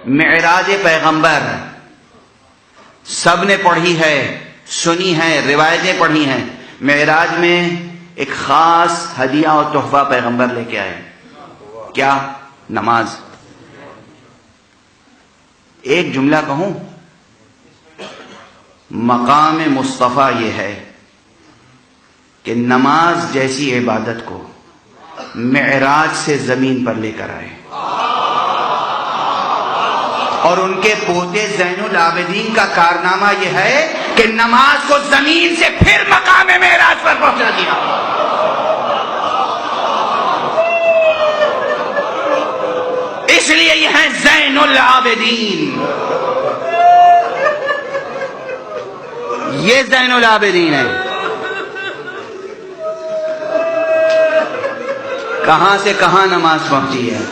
معراج پیغمبر سب نے پڑھی ہے، سنی ہے، روایتیں پڑھی ہیں. معراج میں ایک خاص ہدیہ اور تحفہ پیغمبر لے کے آئے. کیا؟ نماز. ایک جملہ کہوں، مقام مصطفیٰ یہ ہے کہ نماز جیسی عبادت کو معراج سے زمین پر لے کر آئے، اور ان کے پوتے زین العابدین کا کارنامہ یہ ہے کہ نماز کو زمین سے پھر مقام معراج پر پہنچا دیا. اس لیے یہ ہیں زین العابدین. یہ زین العابدین ہے. کہاں سے کہاں نماز پہنچی ہے.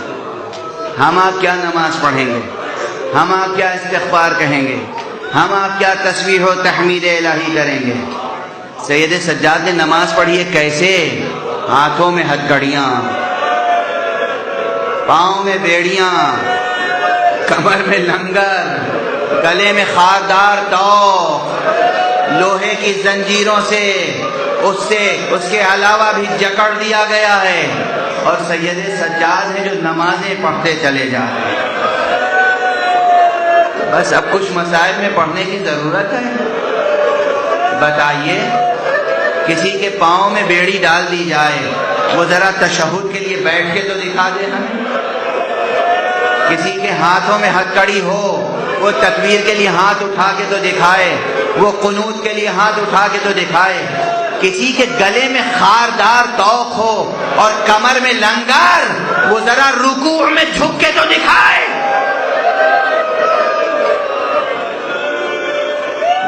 ہم آپ کیا نماز پڑھیں گے، ہم آپ کیا استغفار کہیں گے، ہم آپ کیا تسبیح و تحمید الہی کریں گے. سید سجاد نے نماز پڑھی ہے کیسے؟ ہاتھوں میں ہتھکڑیاں، پاؤں میں بیڑیاں، کمر میں لنگر، گلے میں خاردار توق، لوہے کی زنجیروں سے اس کے علاوہ بھی جکڑ دیا گیا ہے. اور سید سجاد ہیں جو نمازیں پڑھتے چلے جا رہے ہیں. بس اب کچھ مسائل میں پڑھنے کی ضرورت ہے. بتائیے، کسی کے پاؤں میں بیڑی ڈال دی جائے، وہ ذرا تشہد کے لیے بیٹھ کے تو دکھا دے ہمیں. کسی کے ہاتھوں میں ہتھکڑی ہو، وہ تکبیر کے لیے ہاتھ اٹھا کے تو دکھائے، وہ قنوت کے لیے ہاتھ اٹھا کے تو دکھائے. کسی کے گلے میں خاردار توق ہو اور کمر میں لنگر، وہ ذرا رکوع میں جھک کے تو دکھائے.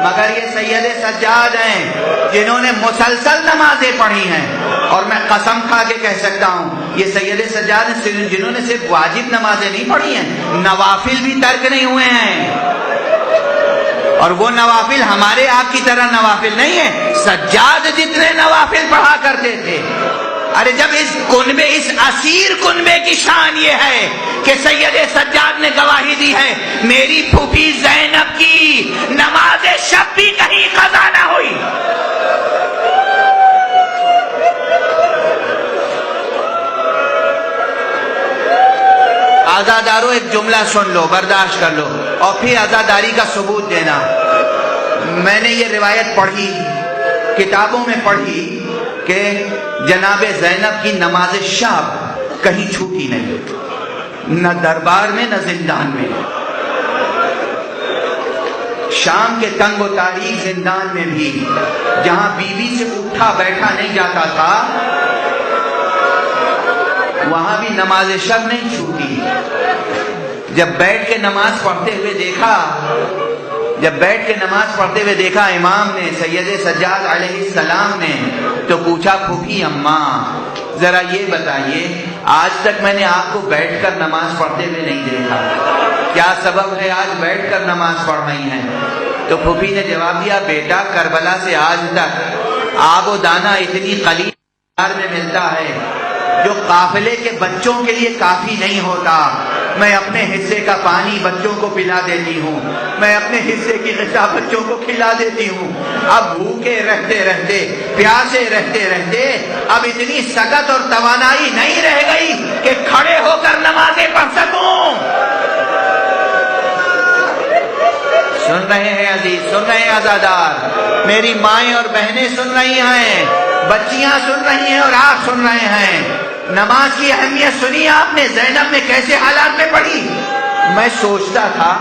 مگر یہ سید سجاد ہیں جنہوں نے مسلسل نمازیں پڑھی ہیں. اور میں قسم کھا کے کہہ سکتا ہوں، یہ سید سجاد ہیں جنہوں نے صرف واجب نمازیں نہیں پڑھی ہیں، نوافل بھی ترک نہیں ہوئے ہیں. اور وہ نوافل ہمارے آپ کی طرح نوافل نہیں ہیں. سجاد جتنے نوافل پڑھا کرتے تھے. ارے جب اس اسیر کنبے کی شان یہ ہے کہ سید سجاد نے گواہی دی ہے، میری پھوپھی زینب کی نماز شب بھی کہیں قضا نہ ہوئی. آزادارو، ایک جملہ سن لو، برداشت کر لو، اور پھر آزاداری کا ثبوت دینا. میں نے یہ روایت پڑھی، کتابوں میں پڑھی کہ جناب زینب کی نماز شب کہیں چھوٹی نہیں، نہ دربار میں نہ زندان میں. شام کے تنگ و تاریک زندان میں بھی جہاں بیوی سے اٹھا بیٹھا نہیں جاتا تھا، وہاں بھی نماز شب نہیں چھوٹی. جب بیٹھ کے نماز پڑھتے ہوئے دیکھا امام نے، سید سجاد علیہ السلام نے، تو پوچھا، پھوپھی اماں ذرا یہ بتائیے، آج تک میں نے آپ کو بیٹھ کر نماز پڑھتے ہوئے نہیں دیکھا، کیا سبب ہے آج بیٹھ کر نماز پڑھ رہی ہیں؟ تو پھوپھی نے جواب دیا، بیٹا کربلا سے آج تک آب و دانہ اتنی قلیل میں ملتا ہے جو قافلے کے بچوں کے لیے کافی نہیں ہوتا. میں اپنے حصے کا پانی بچوں کو پلا دیتی ہوں، میں اپنے حصے کی غذا بچوں کو کھلا دیتی ہوں. اب بھوکے رہتے رہتے، پیاسے رہتے رہتے اب اتنی سکت اور توانائی نہیں رہ گئی کہ کھڑے ہو کر نمازیں پڑھ سکوں. سن رہے ہیں عزیز، سن رہے ہیں عزادار، میری مائیں اور بہنیں سن رہی ہیں، بچیاں سن رہی ہیں اور آپ سن رہے ہیں. نماز کی اہمیت سنی آپ نے، زینب نے کیسے حالات میں پڑھی. میں سوچتا تھا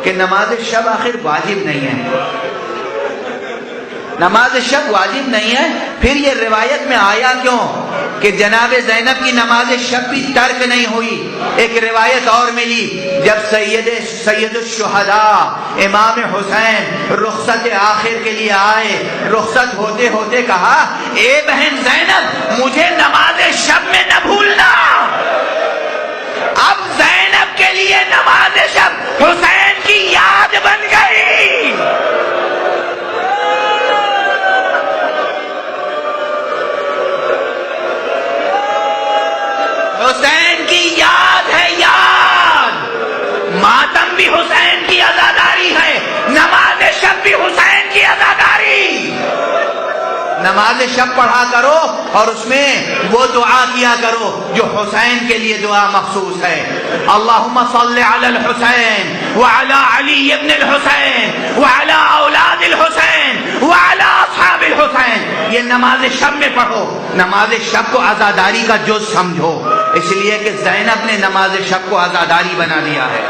کہ نماز شب آخر واجب نہیں ہے، نماز شب واجب نہیں ہے، پھر یہ روایت میں آیا کیوں کہ جناب زینب کی نماز شب بھی ترک نہیں ہوئی. ایک روایت اور ملی، جب سید الشہداء امام حسین رخصت آخر کے لیے آئے، رخصت ہوتے ہوتے کہا، اے بہن زینب مجھے نماز شب میں نہ بھولنا. اب زینب کے لیے نماز شب حسین کی یاد بن گئی. حسین کی یاد ہے، یاد ماتم بھی نماز شب پڑھا کرو اور اس میں وہ دعا کیا کرو جو حسین کے لیے دعا مخصوص ہے. اللہم صل علی الحسین وعلی علی ابن الحسین وعلی اولاد الحسین وعلی اصحاب الحسین. یہ نماز شب میں پڑھو. نماز شب کو عزاداری کا جز سمجھو، اس لیے کہ زینب نے نماز شب کو عزاداری بنا دیا ہے.